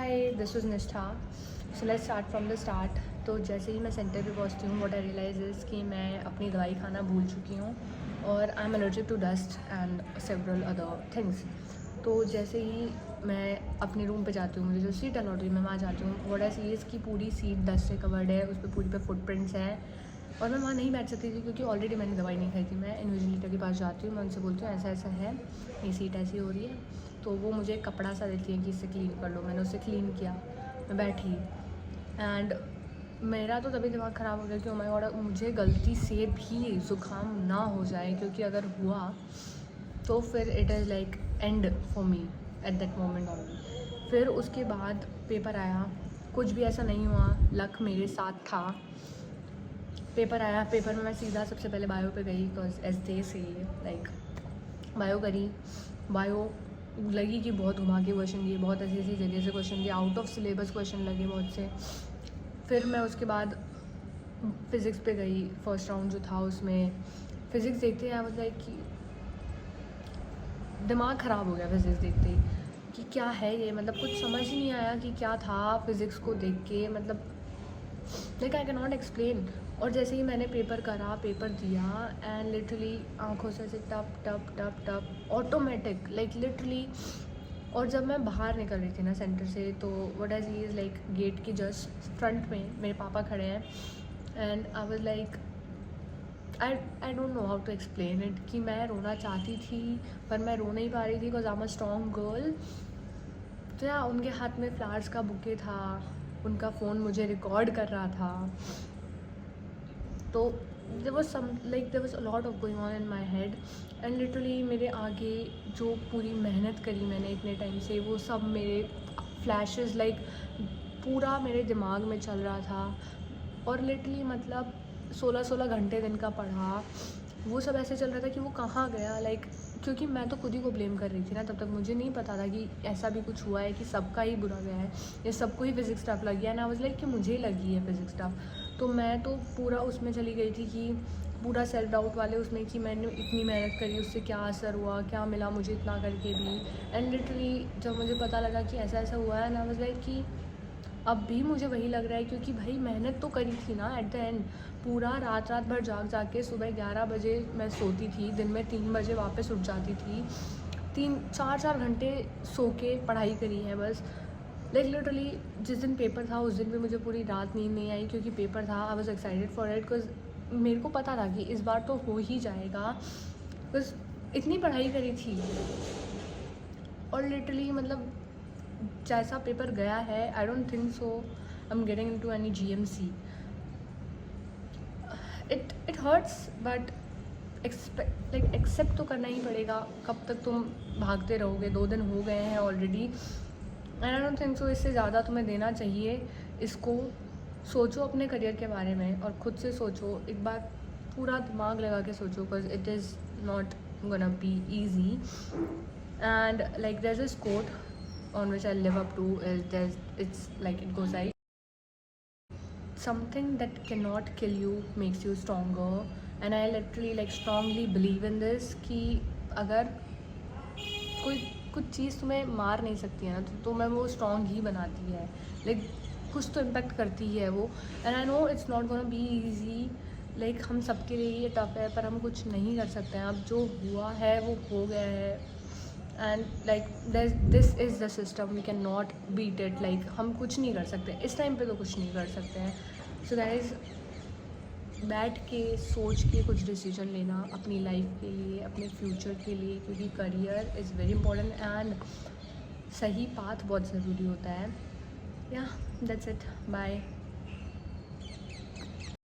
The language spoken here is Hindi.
हाय, दिस इज़ निष्ठा। So let's start from the start. तो जैसे ही मैं सेंटर पे पहुंचती हूँ, व्हाट आई रियलाइज़ इज़ कि मैं अपनी दवाई खाना भूल चुकी हूँ और I am allergic to dust and several other things. तो जैसे ही मैं अपने रूम पे जाती हूँ, मुझे जो सीट अलॉट हुई मैं वहाँ जाती हूँ, व्हाट आई सी इज़ की पूरी सीट डस्ट से कवर्ड है, उस पर पूरी पे फुटप्रिंट्स हैं और मैं वहाँ नहीं बैठ सकती थी क्योंकि ऑलरेडी मैंने दवाई नहीं खाई थी। मैं इन्विजिलेटर के पास जाती हूँ, मैं उनसे बोलती हूँ ऐसा ऐसा है, ये सीट ऐसी हो रही है। तो वो मुझे एक कपड़ा सा देती है कि इससे क्लीन कर लो। मैंने उससे क्लीन किया, मैं बैठी एंड मेरा तो तभी दिमाग ख़राब हो गया कि ओ माय गॉड, मुझे गलती से भी ज़ुकाम ना हो जाए, क्योंकि अगर हुआ तो फिर it is like and for me at that moment only. फिर उसके बाद पेपर आया, कुछ भी ऐसा नहीं हुआ, लक मेरे साथ था। पेपर आया, पेपर में मैं सीधा सबसे पहले बायो पे गई बिकॉज एज दे से लाइक बायो करी। बायो लगी कि बहुत घुमा के क्वेश्चन दिए, बहुत ऐसी ऐसी जगह से क्वेश्चन दिए, आउट ऑफ सिलेबस क्वेश्चन लगे बहुत से। फिर मैं उसके बाद फ़िज़िक्स पे गई, फर्स्ट राउंड जो था उसमें फ़िज़िक्स देखते हैं मतलब कि दिमाग ख़राब हो गया फ़िज़िक्स देखते ही कि क्या है ये, मतलब कुछ समझ ही नहीं आया कि क्या था फ़िज़िक्स को देख के, मतलब like I can not explain. और जैसे ही मैंने पेपर करा, पेपर दिया एंड लिटरली आंखों से ऐसे टप टप टप टप ऑटोमेटिक लाइक लिटरली। और जब मैं बाहर निकल रही थी ना सेंटर से, तो what I see is like gate की जस्ट फ्रंट में मेरे पापा खड़े हैं and I was like I don't know how to explain it कि मैं रोना चाहती थी पर मैं रो नहीं पा रही थी because I am a strong girl. तो या उनके हाथ में फ्लावर्स का बुके था, उनका फ़ोन मुझे रिकॉर्ड कर रहा था। तो there was some like there was a lot of going on in my head and literally मेरे आगे जो पूरी मेहनत करी मैंने इतने टाइम से, वो सब मेरे फ्लैशेस लाइक पूरा मेरे दिमाग में चल रहा था। और लिटरली मतलब 16-16 घंटे दिन का पढ़ा, वो सब ऐसे चल रहा था कि वो कहाँ गया लाइक, क्योंकि मैं तो खुद ही को ब्लेम कर रही थी ना, तब तक मुझे नहीं पता था कि ऐसा भी कुछ हुआ है कि सबका ही बुरा गया है या सबको ही फिज़िक्स टफ लगी है। ना वाज लाइक कि मुझे लगी है फिज़िक्स टफ। तो मैं तो पूरा उसमें चली गई थी कि पूरा सेल्फ डाउट वाले उसमें कि मैंने इतनी मेहनत करी, उससे क्या असर हुआ, क्या मिला मुझे इतना करके भी। एंड लिटरली जब मुझे पता लगा कि ऐसा ऐसा हुआ है ना, वाज लाइक कि अब भी मुझे वही लग रहा है क्योंकि भाई मेहनत तो करी थी ना एट द एंड। पूरा रात रात भर जाग के सुबह 11 बजे मैं सोती थी, दिन में 3 बजे वापस उठ जाती थी, 3-4 घंटे सो के पढ़ाई करी है बस। लाइक लिटरली जिस दिन पेपर था उस दिन भी मुझे पूरी रात नींद नहीं आई क्योंकि पेपर था। I was excited for it because मेरे को पता था कि इस बार तो हो ही जाएगा, बस इतनी पढ़ाई करी थी। और लिटरली मतलब जैसा पेपर गया है, I don't think so I am getting into any GMC. It hurts but accept तो करना ही पड़ेगा। कब तक तुम भागते रहोगे, 2 दिन हो गए हैं already and I don't think सो इससे ज़्यादा तुम्हें देना चाहिए इसको। सोचो अपने करियर के बारे में और खुद से सोचो एक बार, पूरा दिमाग लगा के सोचो because it is not gonna be easy. And like there is this quote on which I live up to is it's like it goes like something that cannot kill you makes you stronger, and I literally like strongly believe in this कि अगर कोई कुछ चीज़ तुम्हें मार नहीं सकती है ना, तो तुम्हें वो स्ट्रॉन्ग ही बनाती है। लाइक कुछ तो इम्पैक्ट करती है वो। And I know it's not gonna be easy, like हम सबके लिए ये टफ है पर हम कुछ नहीं कर सकते हैं। अब जो हुआ है वो हो गया है and like this is the system, we can not beat it. Like हम कुछ नहीं कर सकते इस टाइम पे, तो कुछ नहीं कर सकते हैं। सो गाइस, बैठ के सोच के कुछ डिसीजन लेना अपनी लाइफ के लिए, अपने फ्यूचर के लिए, क्योंकि career is very important and सही पाथ बहुत ज़रूरी होता है। या दैट्स इट, बाय।